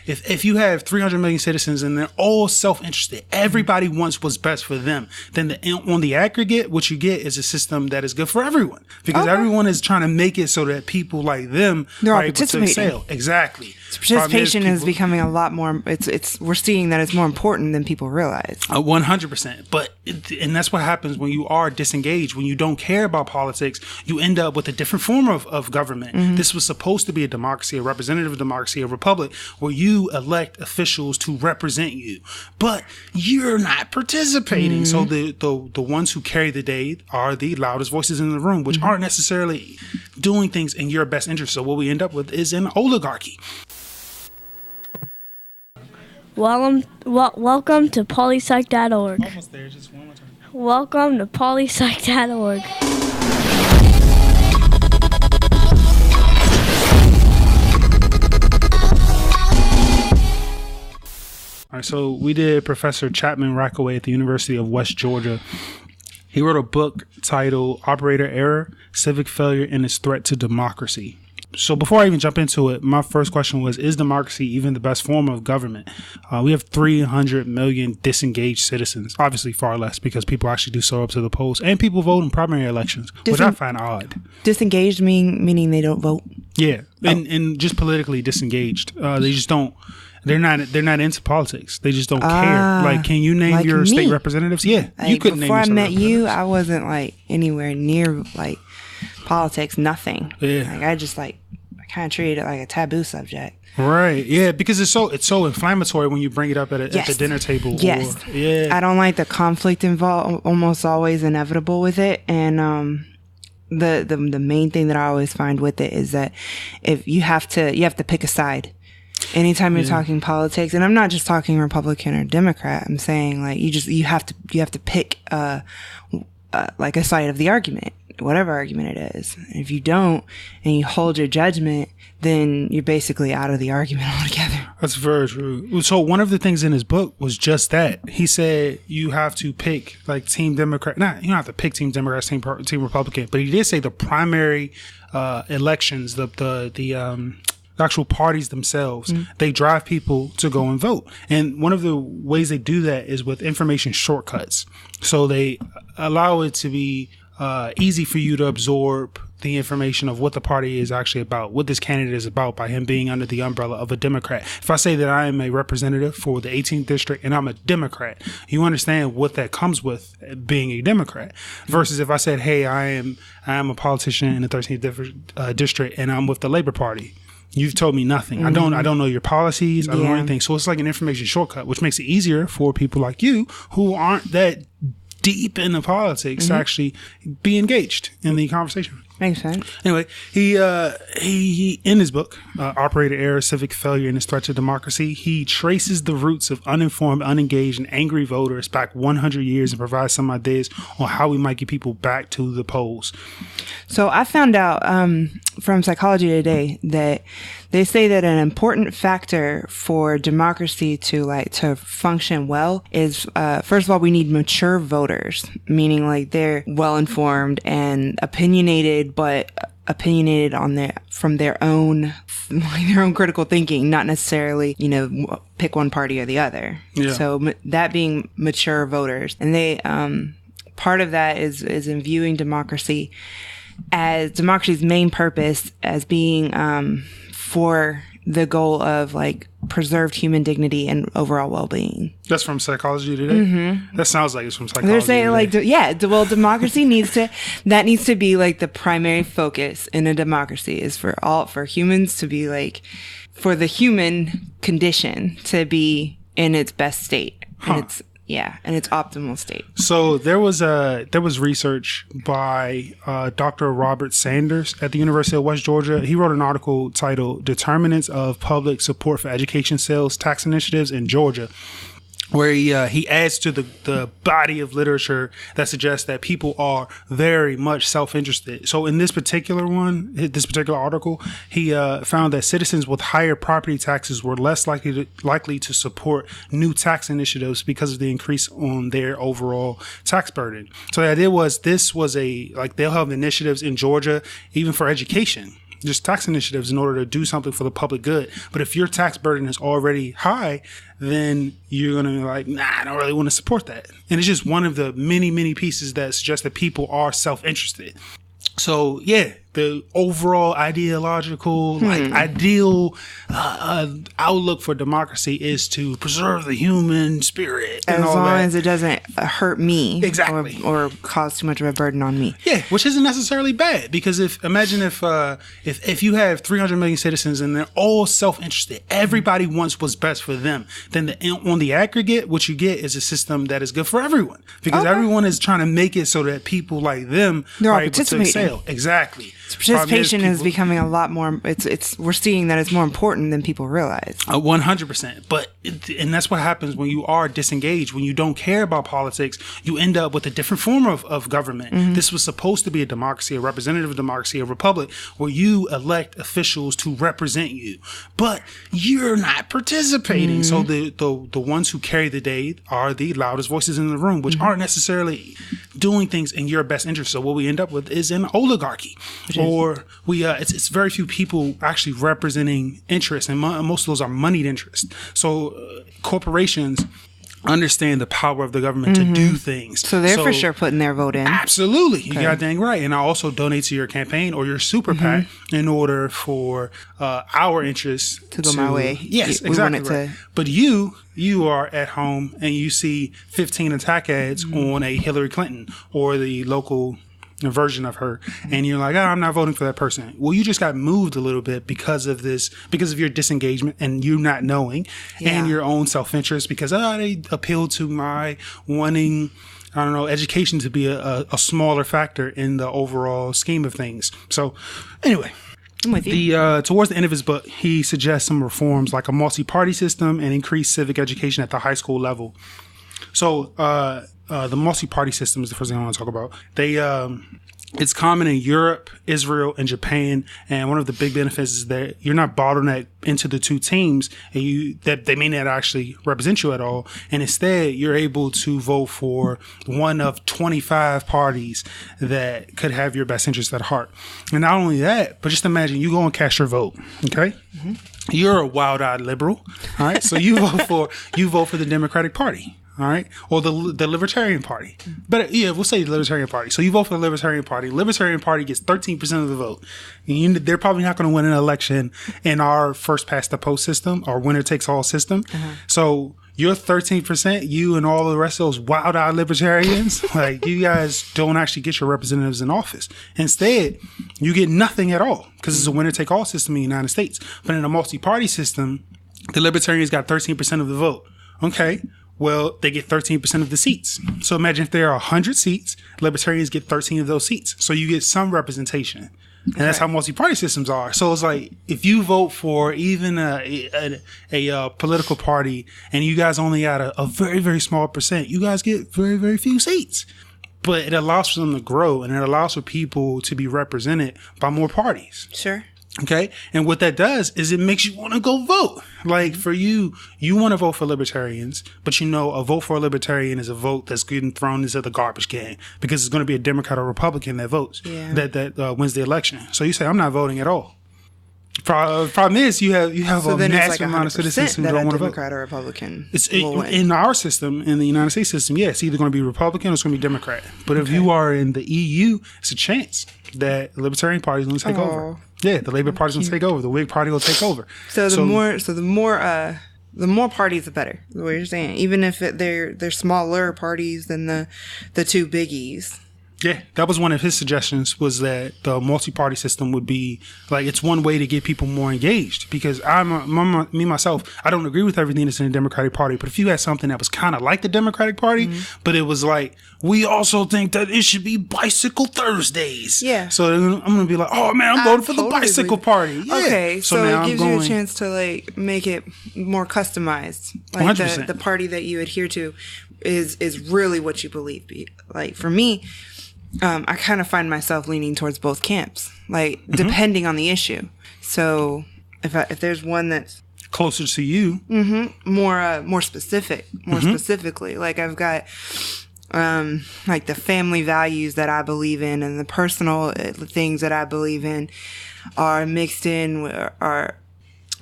If you have 300 million citizens and they're all self-interested, everybody wants what's best for them, then on the aggregate, what you get is a system that is good for everyone, because everyone is trying to make it so that people like them they're all are able to participating. excel. Exactly. So participation is becoming a lot more. We're seeing that it's more important than people realize. 100%. And that's what happens when you are disengaged, when you don't care about politics. You end up with a different form of government. This was supposed to be a democracy, a representative democracy, a republic, where you elect officials to represent you, but you're not participating. So the ones who carry the day are the loudest voices in the room, which aren't necessarily doing things in your best interest. So what we end up with is an oligarchy. Welcome to PolyPsych.org. Almost there, just one more time. Welcome to PolyPsych.org. All right, so we did Professor Chapman Rackaway at the University of West Georgia. He wrote a book titled Operator Error, Civic Failure and Its Threat to Democracy. So before I even jump into it, my first question was, is democracy even the best form of government? We have 300 million disengaged citizens, obviously far less because people actually do show up to the polls and people vote in primary elections, which I find odd. Disengaged meaning they don't vote? Yeah, and just politically disengaged. They just don't. They're not into politics. They just don't care. Like, can you name your state representatives? Yeah, like, you couldn't name your before I met you, representatives. I wasn't like anywhere near like politics. Nothing. Yeah. Like I just I kind of treated it like a taboo subject. Right. Yeah, because it's so inflammatory when you bring it up at the dinner table. Yes. Yeah. I don't like the conflict involved. Almost always inevitable with it, and the main thing that I always find with it is that if you have to pick a side. Anytime you're talking politics, and I'm not just talking Republican or Democrat, I'm saying like you have to pick like a side of the argument, whatever argument it is. If you don't and you hold your judgment, then you're basically out of the argument altogether. That's very true. So one of the things in his book was just that. He said you have to pick like Team Democrat. You don't have to pick Team Democrat, Team Republican, but he did say the primary elections, the actual parties themselves, they drive people to go and vote. And one of the ways they do that is with information shortcuts. So they allow it to be easy for you to absorb the information of what the party is actually about, what this candidate is about, by him being under the umbrella of a Democrat. If I say that I am a representative for the 18th district and I'm a Democrat, you understand what that comes with being a Democrat. Versus if I said, hey, I am a politician in the 13th district and I'm with the Labor Party. You've told me nothing. I don't know your policies. I don't know anything. So it's like an information shortcut, which makes it easier for people like you who aren't that deep into politics to actually be engaged in the conversation. Makes sense. Anyway, he in his book, Operator Error, Civic Failure and Its Threat to Democracy, he traces the roots of uninformed, unengaged, and angry voters back 100 years and provides some ideas on how we might get people back to the polls. So I found out from Psychology Today that they say that an important factor for democracy to function well is, first of all, we need mature voters, meaning like they're well informed and opinionated, but opinionated from their own critical thinking, not necessarily, pick one party or the other. Yeah. So that being mature voters, and they part of that is in viewing democracy as democracy's main purpose as being for the goal of like preserved human dignity and overall well-being. That's from Psychology Today? That sounds like it's from Psychology They're saying Today. Democracy needs to be like the primary focus in a democracy is for humans to be like, for the human condition to be in its best state. In its optimal state. So there was research by Dr. Robert Sanders at the University of West Georgia. He wrote an article titled "Determinants of Public Support for Education Sales Tax Initiatives in Georgia," where he adds to the body of literature that suggests that people are very much self-interested. So in this particular article, he found that citizens with higher property taxes were less likely to support new tax initiatives because of the increase on their overall tax burden. So the idea was they'll have initiatives in Georgia even for education, just tax initiatives in order to do something for the public good. But if your tax burden is already high, then you're going to be like, nah, I don't really want to support that. And it's just one of the many, many pieces that suggest that people are self-interested. So, yeah, the overall ideological, ideal outlook for democracy is to preserve the human spirit. As long as it doesn't hurt me. Exactly. Or cause too much of a burden on me. Yeah, which isn't necessarily bad, because imagine if you have 300 million citizens and they're all self-interested, everybody wants what's best for them, then on the aggregate, what you get is a system that is good for everyone, because everyone is trying to make it so that people like them are able to excel. Exactly. Participation is becoming a lot more. We're seeing that it's more important than people realize. 100%. But and that's what happens when you are disengaged. When you don't care about politics, you end up with a different form of government. Mm-hmm. This was supposed to be a democracy, a representative democracy, a republic, where you elect officials to represent you, but you're not participating. Mm-hmm. So the ones who carry the day are the loudest voices in the room, which aren't necessarily doing things in your best interest. So what we end up with is an oligarchy. Or it's very few people actually representing interests, and most of those are moneyed interests. So corporations understand the power of the government to do things. So they're for sure putting their vote in. Absolutely. You got dang right. And I also donate to your campaign or your super PAC in order for our interests to go my way. Yes, exactly right. But you are at home and you see 15 attack ads on a Hillary Clinton or the local version of her, and you're like, I'm not voting for that person. Well, you just got moved a little bit because of your disengagement and you not knowing, and your own self-interest, because they appeal to my wanting, I don't know, education to be a smaller factor in the overall scheme of things. So anyway, I'm with you. Towards the end of his book, he suggests some reforms like a multi-party system and increased civic education at the high school level. So the multi-party system is the first thing I want to talk about. It's common in Europe, Israel, and Japan, and one of the big benefits is that you're not bottlenecked into the two teams, and that they may not actually represent you at all, and instead you're able to vote for one of 25 parties that could have your best interest at heart. And not only that, but just imagine you go and cast your vote, okay? Mm-hmm. You're a wild-eyed liberal, all right? So you vote for the Democratic Party. All right. Or the Libertarian Party. But yeah, we'll say the Libertarian Party. So you vote for the Libertarian Party. Libertarian Party gets 13% of the vote. And they're probably not going to win an election in our first past the post system or winner takes all system. Uh-huh. So you're 13%, you and all the rest of those wild-eyed libertarians, like you guys don't actually get your representatives in office. Instead, you get nothing at all because it's a winner take all system in the United States. But in a multi-party system, the libertarians got 13% of the vote. Okay. Well, they get 13% of the seats. So imagine if there are 100 seats, libertarians get 13 of those seats. So you get some representation. And that's how multi-party systems are. So it's like if you vote for even a political party and you guys only got a very, very small percent, you guys get very, very few seats. But it allows for them to grow and it allows for people to be represented by more parties. Sure. Okay. And what that does is it makes you want to go vote. Like for you want to vote for libertarians, but a vote for a libertarian is a vote that's getting thrown into the garbage can because it's going to be a Democrat or Republican that votes, that wins the election. So you say, I'm not voting at all. Problem is you have so a massive amount of citizens who don't want to vote. Democrat or Republican. In our system, in the United States system, it's either going to be Republican or it's going to be Democrat. But if you are in the EU, it's a chance that the Libertarian Party is going to take over. Yeah, the Labour Party is going to take over. The Whig Party will take over. So the more parties, the better. The way you're saying, even if they're smaller parties than the two biggies. Yeah, that was one of his suggestions, was that the multi-party system would be like, it's one way to get people more engaged, because myself, I don't agree with everything that's in the Democratic Party, but if you had something that was kind of like the Democratic Party, but it was like, we also think that it should be Bicycle Thursdays. Yeah. So I'm going to be like, oh man, I'm voting for the Bicycle Party. Yeah. Okay, so it gives you a chance to like make it more customized. Like 100%. The party that you adhere to is really what you believe. Like for me, I kind of find myself leaning towards both camps, like depending on the issue. So if there's one that's closer to you, more specific, specifically, like I've got like the family values that I believe in and the personal things that I believe in. are mixed in, are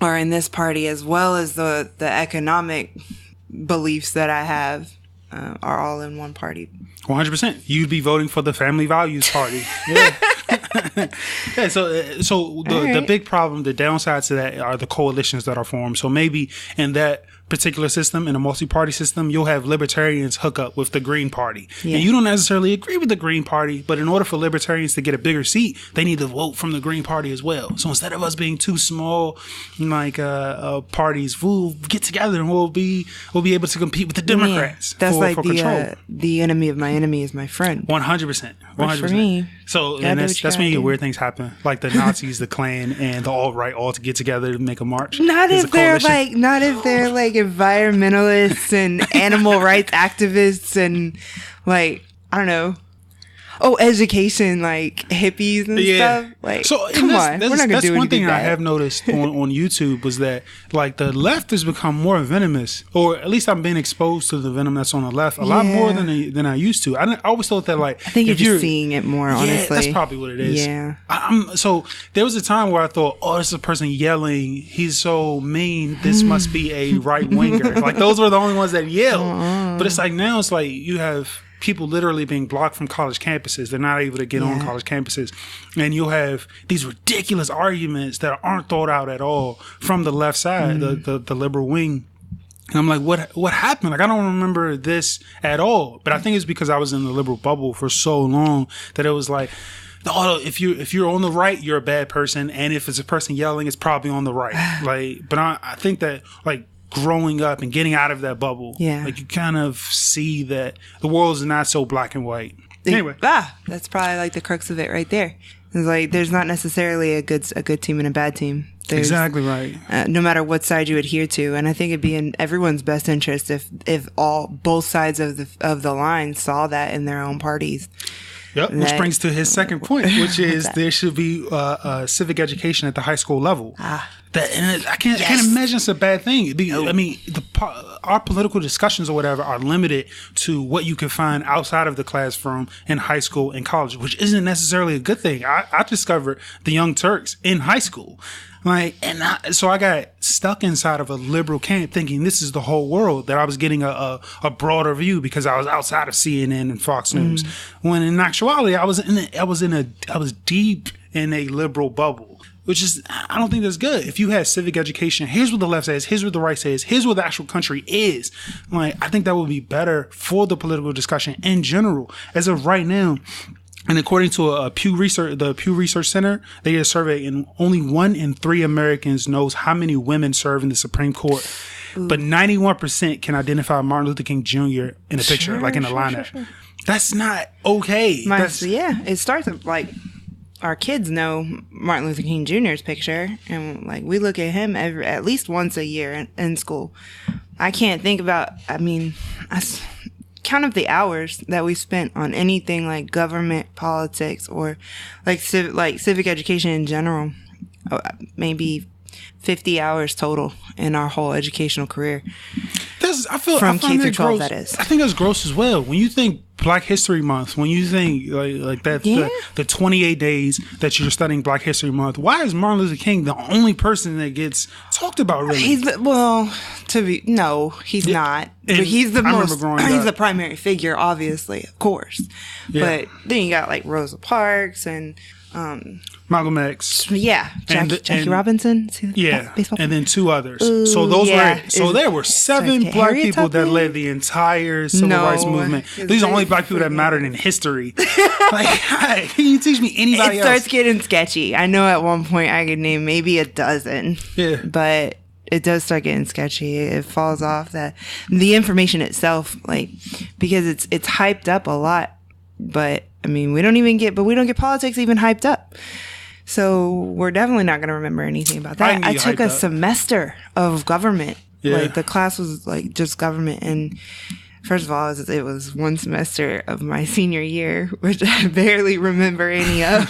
in this party, as well as the economic beliefs that I have, are all in one party. 100%. You'd be voting for the Family Values Party. Yeah. Yeah, so the big problem, the downside to that are the coalitions that are formed. So maybe in that particular system, in a multi-party system, you'll have libertarians hook up with the Green Party. Yeah. And you don't necessarily agree with the Green Party, but in order for libertarians to get a bigger seat, they need to vote from the Green Party as well. So instead of us being two small parties, we'll get together and we'll be able to compete with the Democrats. That's for control. The enemy of my enemy is my friend. 100%. 100%. For me. So and that's when you get weird things happen, like the Nazis, the Klan, and the alt-right all to get together to make a march. Not if they're like environmentalists and animal rights activists and like, I don't know. Oh, education, like hippies and stuff. Like, so come on, we're not gonna do anything. That's one thing I have noticed on YouTube was that like the left has become more venomous, or at least I'm being exposed to the venom that's on the left a lot more than I used to. I always thought that like I think you're just seeing it more. Honestly, that's probably what it is. Yeah. So there was a time where I thought, oh, this is a person yelling. He's so mean. This must be a right winger. Like those were the only ones that yelled. But it's like now it's like you have people literally being blocked from college campuses. They're not able to get on college campuses. And you'll have these ridiculous arguments that aren't thought out at all from the left side, the liberal wing. And I'm like, what happened? Like, I don't remember this at all. But I think it's because I was in the liberal bubble for so long that it was like, oh, if you're on the right, you're a bad person. And if it's a person yelling, it's probably on the right. Like, but I think that, like, growing up and getting out of that bubble, like you kind of see that the world is not so black and white. Anyway, that's probably like the crux of it right there. It's like there's not necessarily a good team and a bad team. There's, exactly right. No matter what side you adhere to, and I think it'd be in everyone's best interest if both sides of the line saw that in their own parties. Yep, which brings to his second point, which is there should be civic education at the high school level. I can't imagine it's a bad thing. I mean, our political discussions or whatever are limited to what you can find outside of the classroom in high school and college, which isn't necessarily a good thing. I discovered the Young Turks in high school. So I got stuck inside of a liberal camp thinking this is the whole world, that I was getting a broader view because I was outside of CNN and Fox News. When in actuality, I was deep in a liberal bubble, which is, I don't think that's good. If you had civic education, here's what the left says, here's what the right says, here's what the actual country is. Like, I think that would be better for the political discussion in general. As of right now, and according to the Pew Research Center, they did a survey, and only 1 in 3 Americans knows how many women serve in the Supreme Court. But 91% can identify Martin Luther King Jr. in a picture, like in a lineup. Sure. That's not okay. It starts with, like, our kids know Martin Luther King Jr.'s picture, and like we look at him at least once a year in school. I can't think about. I mean, count up the hours that we spent on anything like government, politics, or like civic education in general. Maybe 50 hours total in our whole educational career. From K through 12, that is. I think that's gross as well. When you think Black History Month, when you think like that, the 28 days that you're studying Black History Month, why is Martin Luther King the only person that gets talked about? Really, he's not. But he's the primary figure, obviously, of course. Yeah. But then you got like Rosa Parks and Malcolm X. Yeah. Jackie Robinson. Baseball and then 2 others. So there were 7 Black people that led the entire civil rights movement. These are only Black people that mattered in history. Like, hi, can you teach me anybody else? It starts getting sketchy. I know at one point I could name maybe a dozen. Yeah. But it does start getting sketchy. It falls off that the information itself, like, because it's hyped up a lot. But I mean, we don't get politics even hyped up. So we're definitely not going to remember anything about that. I took a semester of government. Yeah. Like the class was like just government. And first of all, it was 1 semester of my senior year, which I barely remember any of.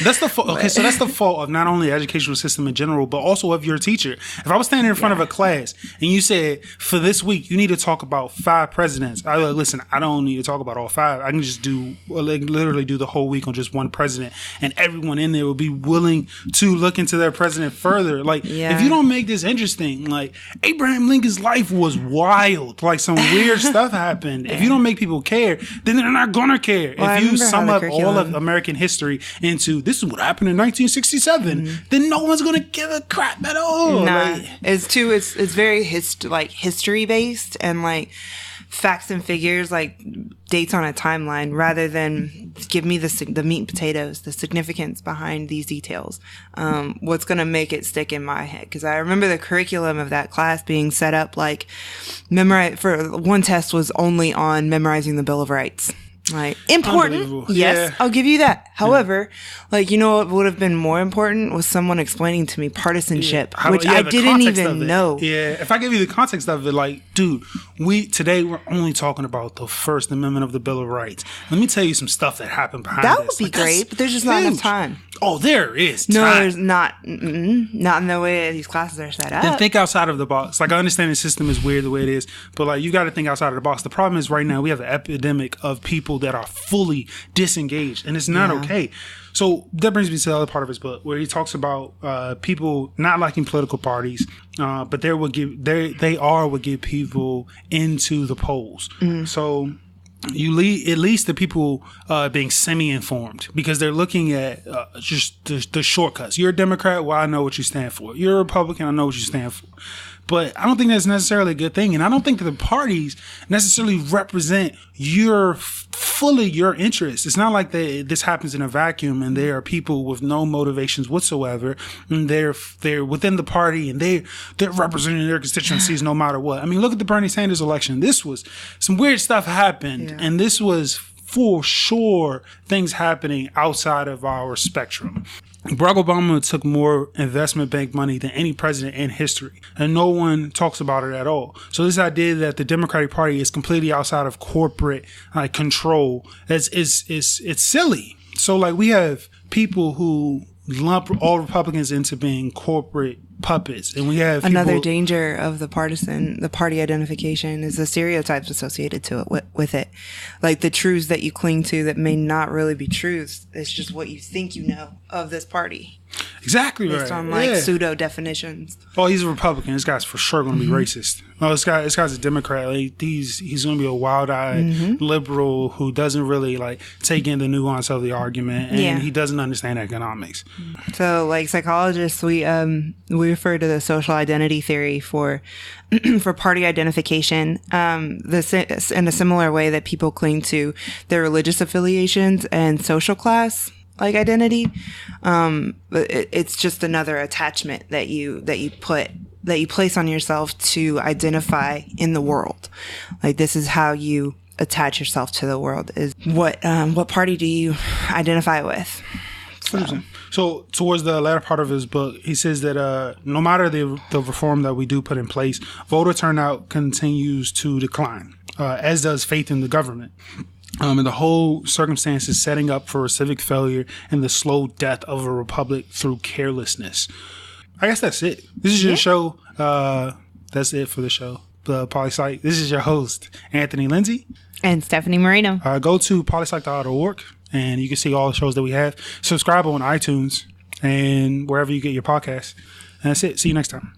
That's the fault. Okay, so that's the fault of not only the educational system in general, but also of your teacher. If I was standing in front of a class and you said, for this week, you need to talk about 5 presidents, I would like, listen, I don't need to talk about all 5. I can just literally do the whole week on just one president, and everyone in there will be willing to look into their president further. Like, if you don't make this interesting, like, Abraham Lincoln's life was wild. Like, some weird stuff happened. If you don't make people care, then they're not gonna care. Well, if you sum up all of American history into this is what happened in 1967, then no one's gonna give a crap at all. Nah, like, it's very history based and like facts and figures, like dates on a timeline, rather than give me the meat and potatoes, the significance behind these details. What's gonna make it stick in my head? Because I remember the curriculum of that class being set up like for one test was only on memorizing the Bill of Rights. Like, important, yes, I'll give you that. However, like, you know what would have been more important was someone explaining to me partisanship, which I didn't even know. Yeah, if I give you the context of it, like, dude, today we're only talking about the First Amendment of the Bill of Rights. Let me tell you some stuff that happened behind that this. Would be great, but there's just not enough time. Oh, there is time. No, there's not. Not in the way these classes are set up. Then think outside of the box. Like, I understand the system is weird the way it is, but like, you got to think outside of the box. The problem is right now we have an epidemic of people that are fully disengaged, and it's not okay. So that brings me to the other part of his book, where he talks about people not liking political parties, but they are what get people into the polls. So you lead at least the people being semi-informed, because they're looking at just the shortcuts. You're a Democrat, well, I know what you stand for. You're a Republican, I know what you stand for. But I don't think that's necessarily a good thing. And I don't think that the parties necessarily represent fully your interests. It's not like this happens in a vacuum and there are people with no motivations whatsoever. And they're within the party and they're representing their constituencies no matter what. I mean, look at the Bernie Sanders election. This was some weird stuff happened. Yeah. And this was for sure things happening outside of our spectrum. Barack Obama took more investment bank money than any president in history, and no one talks about it at all. So this idea that the Democratic Party is completely outside of corporate control, it's silly. So like, we have people who lump all Republicans into being corporate puppets, and we have another danger of the party identification is the stereotypes associated to it with it, like the truths that you cling to that may not really be truths. It's just what you think you know of this party. Exactly right. Based on like pseudo definitions. Oh, he's a Republican. This guy's for sure going to be racist. Oh, this guy's a Democrat. Like, he's going to be a wild-eyed liberal who doesn't really like take in the nuance of the argument, and he doesn't understand economics. So, like psychologists, we refer to the social identity theory for party identification, in a similar way that people cling to their religious affiliations and social class like identity. But it's just another attachment that you place on yourself to identify in the world. Like, this is how you attach yourself to the world, is what party do you identify with? So towards the latter part of his book, he says that no matter the reform that we do put in place, voter turnout continues to decline, as does faith in the government. And the whole circumstance is setting up for a civic failure and the slow death of a republic through carelessness. I guess that's it. This is your show. That's it for the show. The PolyPsych. This is your host, Anthony Lindsay. And Stephanie Moreno. Go to polypsych.org and you can see all the shows that we have. Subscribe on iTunes and wherever you get your podcasts. And that's it. See you next time.